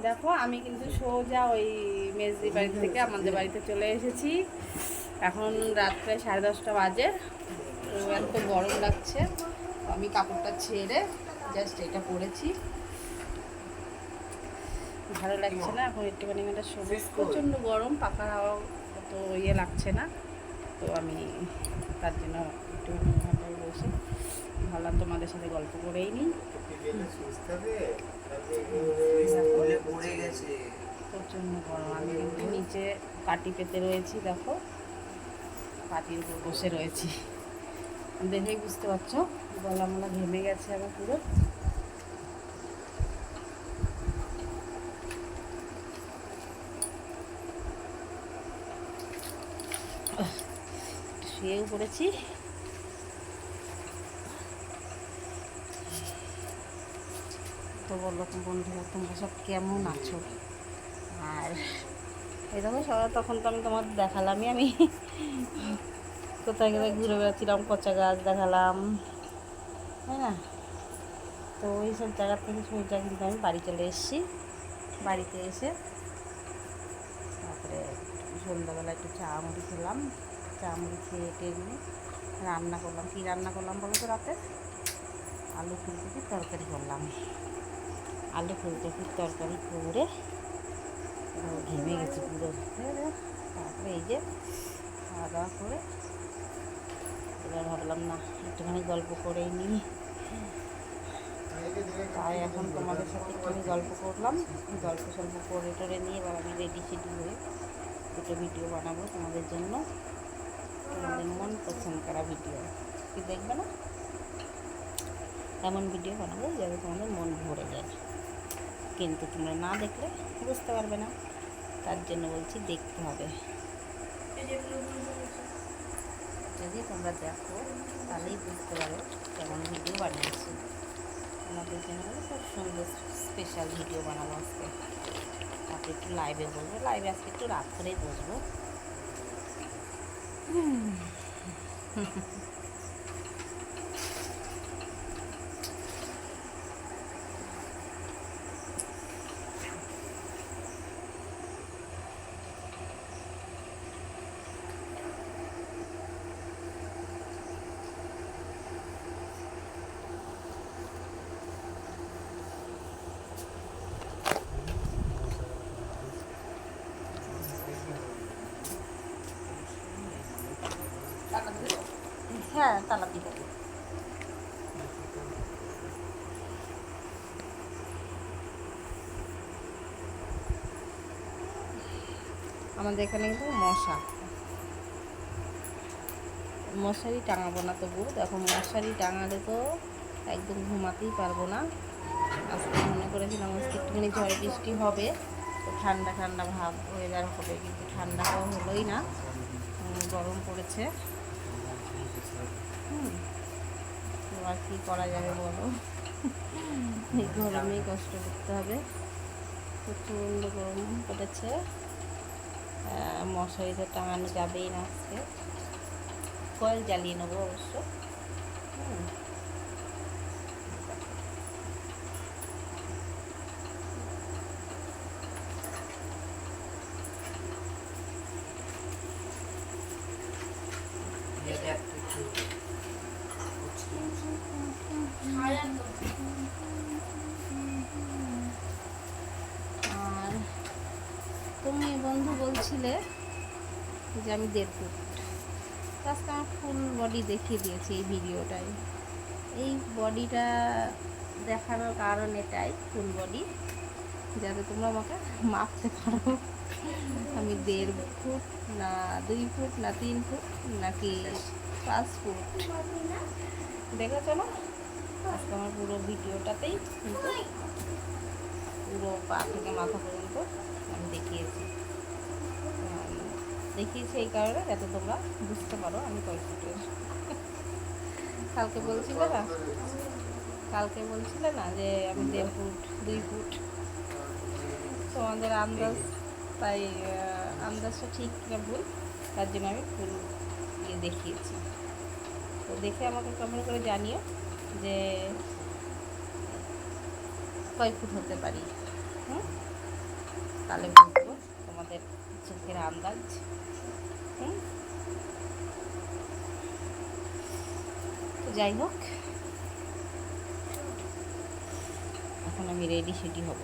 দেখো আমি কিন্তু সোজা ওই মেজদি বাড়ি থেকে আমাদের বাড়িতে চলে এসেছি। এখন রাত প্রায় 10:30 বাজে। তো এত গরম লাগছে, আমি কাপড়টা ছেড়ে জাস্ট এটা পরেছি, ভালো লাগছে না। এখন একটুখানি একটা সবুজ, প্রচণ্ড গরম, পাখার হাওয়া অত ইয়ে লাগছে না। তো আমি তার জন্য একটুখানি ঘাটায় বসে ভাবলাম তোমাদের সাথে গল্প করেই নিই। প্রচণ্ড গরম, আমি কিন্তু নিচে পাটি পেতে রয়েছি, দেখো পাটির উপর বসে রয়েছি, দেখেই বুঝতে পারছো গলা মলা ঘেমে গেছে আমার পুরো। শুয়েও পড়েছি। তো বলো বন্ধুরা, তোমরা সব কেমন আছো? আর এই দেখো সবাই, তখন তো আমি তোমার দেখালামই, আমি কোথায় কোথায় ঘুরে বেড়াচ্ছিলাম, পচা গাছ দেখালাম, তাই না? তো ওই সব জায়গা থেকে সোজা কিন্তু আমি বাড়ি চলে এসেছি। বাড়িতে এসে তারপরে সন্ধ্যাবেলা একটু চা মুড়ি খেলাম, চা মুড়ি খেয়ে টেয়ে নিয়ে রান্না করলাম। কী রান্না করলাম বলো তো? রাতে আলু ফুলকপির তরকারি করলাম। আলু ফুলকপির তরকারি করে ঘেমে গেছি পুরো। তারপরে এই যে খাওয়া দাওয়া করে এবার ভাবলাম না একটুখানি গল্প করেই নিই, তাই এখন তোমাদের সাথে একটুখানি গল্প করলাম। গল্প সল্প করে টরে নিয়ে এবার আমি রেডি সেডি হয়ে দুটো ভিডিও বানাবো তোমাদের জন্য, তোমাদের মন পছন্দ করা ভিডিও। কি দেখবে না, এমন ভিডিও বানাবো যাতে তোমাদের মন ভরে যায়, কিন্তু তোমরা না দেখলে বুঝতে পারবে না, তার জন্য বলছি দেখতে হবে। যদি তোমরা দেখো তাহলেই বুঝতে পারো কেমন ভিডিও বানিয়েছি। তোমাদের জন্য খুব সুন্দর স্পেশাল ভিডিও বানাবো আজকে। তারপরে একটু লাইভে বসবো, লাইভে আজকে একটু রাত করেই বসবো। হ্যাঁ, তালা দিব। আমাদের এখানে কিন্তু মশারি টাঙাবো না, তবু দেখো মশারি টাঙালে তো একদম ঘুমাতেই পারবো না। আজকে মনে করেছিলাম আজকে একটুখানি ঝড় বৃষ্টি হবে, তো ঠান্ডা ঠান্ডা ভাব ওয়েদার হবে, কিন্তু ঠান্ডা হাওয়া হলোই না, গরম পড়েছে। তো আর কী করা যাবে বলো, এই গরমেই কষ্ট করতে হবে, প্রচণ্ড গরম পড়েছে। মশারি তো টাঙানো যাবেই না আজকে, কয়েল জ্বালিয়ে নেবো অবশ্য। আর তুমি বন্ধু বলছিলে যে আমি 1.5 ফুট, আজকে আমার ফুল বডি দেখিয়ে দিয়েছি এই ভিডিওটায়। এই বডিটা দেখানোর কারণ এটাই, ফুল বডি, যাতে তোমরা আমাকে মাপতে পারো আমি 1.5 ফুট না 2 ফুট না 3 ফুট নাকি 5 ফুট। দেখেছো না আজকে আমার পুরো ভিডিওটাতেই কিন্তু পুরো পা থেকে মাথা পর্যন্ত আমি দেখিয়েছি এই কারণে যাতে তোমরা বুঝতে পারো আমি কয় ফুটের। কালকে বলছিলে না যে আমি 1.5 ফুট 2 ফুট, তোমাদের আন্দাজ, তাই আন্দাজটা ঠিক না ভুল, তার জন্য আমি ফুল দিয়ে দেখিয়েছি। তো দেখে আমাকে কমেন্ট করে জানিও যে কয় ফুট হতে পারি। তাহলে বুঝবো তোমাদের চোখের আন্দাজ। তো যাই হোক, এখন আমি রেডি সেডি হব।